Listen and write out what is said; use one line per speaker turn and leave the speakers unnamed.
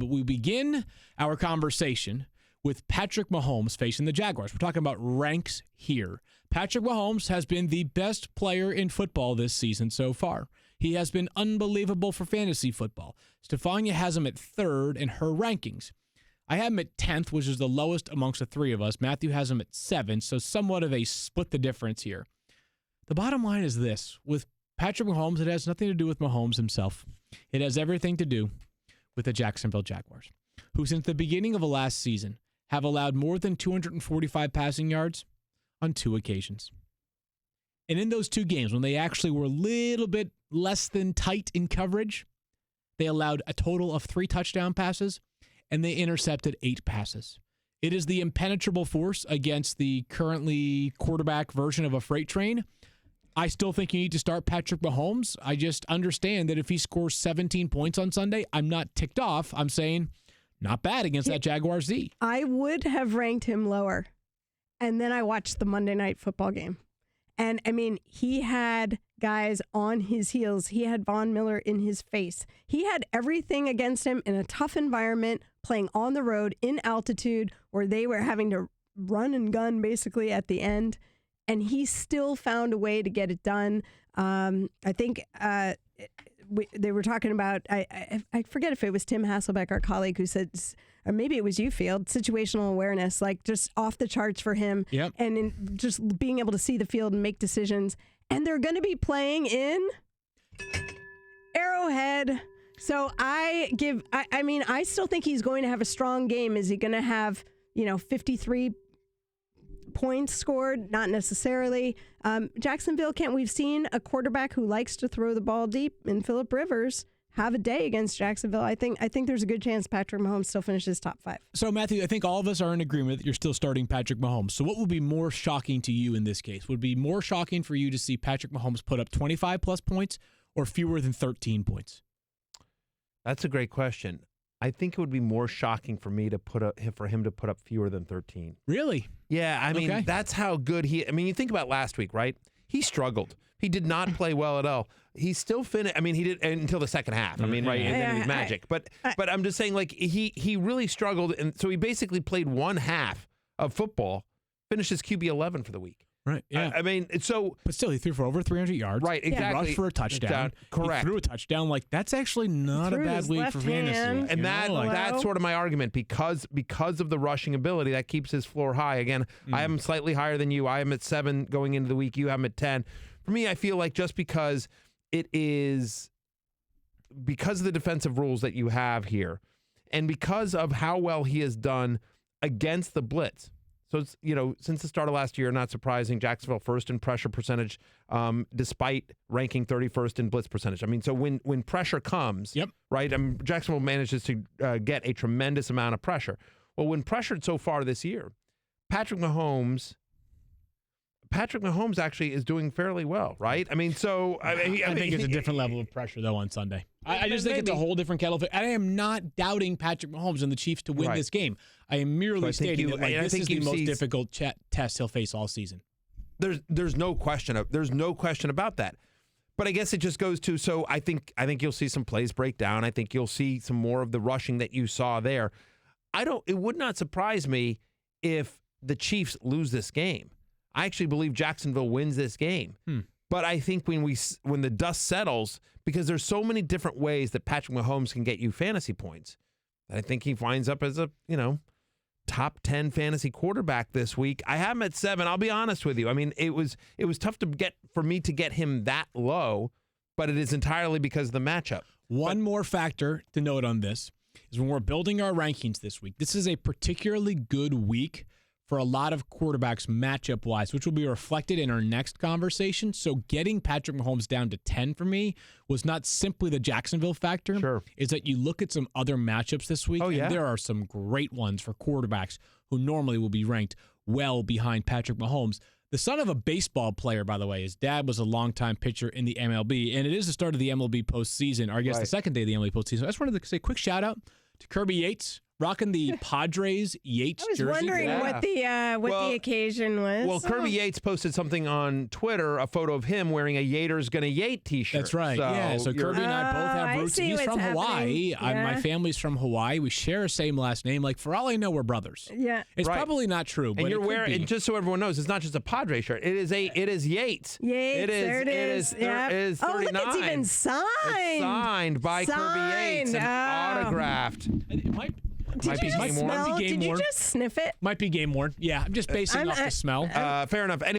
But we begin our conversation with Patrick Mahomes facing the Jaguars. We're talking about ranks here. Patrick Mahomes has been the best player in football this season so far. He has been unbelievable for fantasy football. Stephania has him at 3rd in her rankings. I have him at 10th, which is the lowest amongst the three of us. Matthew has him at 7th, so somewhat of a split the difference here. The bottom line is this. With Patrick Mahomes, it has nothing to do with Mahomes himself. It has everything to do with the Jacksonville Jaguars, who since the beginning of the last season have allowed more than 245 passing yards on 2 occasions. And in those 2 games, when they actually were a little bit less than tight in coverage, they allowed a total of 3 touchdown passes, and they intercepted 8 passes. It is the impenetrable force against the currently quarterback version of a freight train. I still think you need to start Patrick Mahomes. I just understand that if he scores 17 points on Sunday, I'm not ticked off. I'm saying not bad against that Jaguars Z.
I would have ranked him lower. And then I watched the Monday Night Football game. And, I mean, he had guys on his heels. He had Von Miller in his face. He had everything against him in a tough environment, playing on the road in altitude where they were having to run and gun basically at the end. And he still found a way to get it done. I think they were talking about, I forget if it was Tim Hasselbeck, our colleague, who said, or maybe it was you, Field, situational awareness, like just off the charts for him.
Yep.
And in just being able to see the field and make decisions. And they're going to be playing in Arrowhead. So I still think he's going to have a strong game. Is he going to have, 53 points scored? Not necessarily. Jacksonville we've seen a quarterback who likes to throw the ball deep in Phillip Rivers have a day against Jacksonville. I think there's a good chance Patrick Mahomes still finishes top 5.
So, Matthew, I think all of us are in agreement that you're still starting Patrick Mahomes. So what would be more shocking to you in this case? Would it be more shocking for you to see Patrick Mahomes put up 25-plus points or fewer than 13 points?
That's a great question. I think it would be more shocking for him to put up fewer than 13.
Really?
Yeah, I mean, That's how good you think about last week, right? He struggled. He did not play well at all. He still finished. I mean, he did until the second half. I mean, right, and then it was magic. But I'm just saying, like, he really struggled, and so he basically played one half of football, finished his QB 11 for the week.
Right. Yeah.
I mean, so.
But still, he threw for over 300 yards.
Right. Exactly.
He rushed for a touchdown.
Correct.
He threw a touchdown. Like, that's actually not a bad week for fantasy.
And that's sort of my argument because of the rushing ability that keeps his floor high. Again, I am slightly higher than you. I am at 7 going into the week. You have him at 10. For me, I feel like just because of the defensive rules that you have here, and because of how well he has done against the blitz. So, it's, since the start of last year, not surprising, Jacksonville first in pressure percentage, despite ranking 31st in blitz percentage. I mean, so when pressure comes, right, Jacksonville manages to get a tremendous amount of pressure. Well, when pressured so far this year, Patrick Mahomes actually is doing fairly well, right? I mean, so... I
think it's a different level of pressure, though, on Sunday. I just think it's a whole different kettle of fish. I am not doubting Patrick Mahomes and the Chiefs to win this game. I am merely stating that this is the most difficult test he'll face all season.
There's no question about that. But I guess it just goes to, so I think you'll see some plays break down. I think you'll see some more of the rushing that you saw there. It would not surprise me if the Chiefs lose this game. I actually believe Jacksonville wins this game. But I think when the dust settles, because there's so many different ways that Patrick Mahomes can get you fantasy points, I think he winds up as a, top 10 fantasy quarterback this week. I have him at 7. I'll be honest with you. I mean, it was tough for me to get him that low, but it is entirely because of the matchup.
One more factor to note on this is when we're building our rankings this week, this is a particularly good week for a lot of quarterbacks matchup-wise, which will be reflected in our next conversation. So getting Patrick Mahomes down to 10 for me was not simply the Jacksonville factor.
Sure.
Is that you look at some other matchups this week, and there are some great ones for quarterbacks who normally will be ranked well behind Patrick Mahomes. The son of a baseball player, by the way. His dad was a longtime pitcher in the MLB, and it is the start of the MLB postseason, or I guess the second day of the MLB postseason. I just wanted to say a quick shout-out to Kirby Yates, rocking the Padres Yates
I was
jersey.
wondering
Yeah.
what the occasion was.
Well, Kirby Yates posted something on Twitter, a photo of him wearing a Yater's Gonna Yate t-shirt.
That's right. So Kirby and I both
I
have roots.
see
He's
what's
from Hawaii.
happening.
My
Yeah.
family's from Hawaii. We share the same last name. Like, for all I know, we're brothers.
Yeah.
It's
Right.
probably not true, but
And you're
it could
wearing,
be.
and just so everyone knows, it's not just a Padre shirt. It is Yates.
Yates,
It
there it is.
It is 39.
Oh, look, it's even signed.
It's signed by Kirby Yates and autographed.
It might
Did
be
you just
game worn.
smell?
Might be game
Did you
worn.
just sniff it?
Might be game worn. Yeah, I'm just basing off the smell.
Fair enough.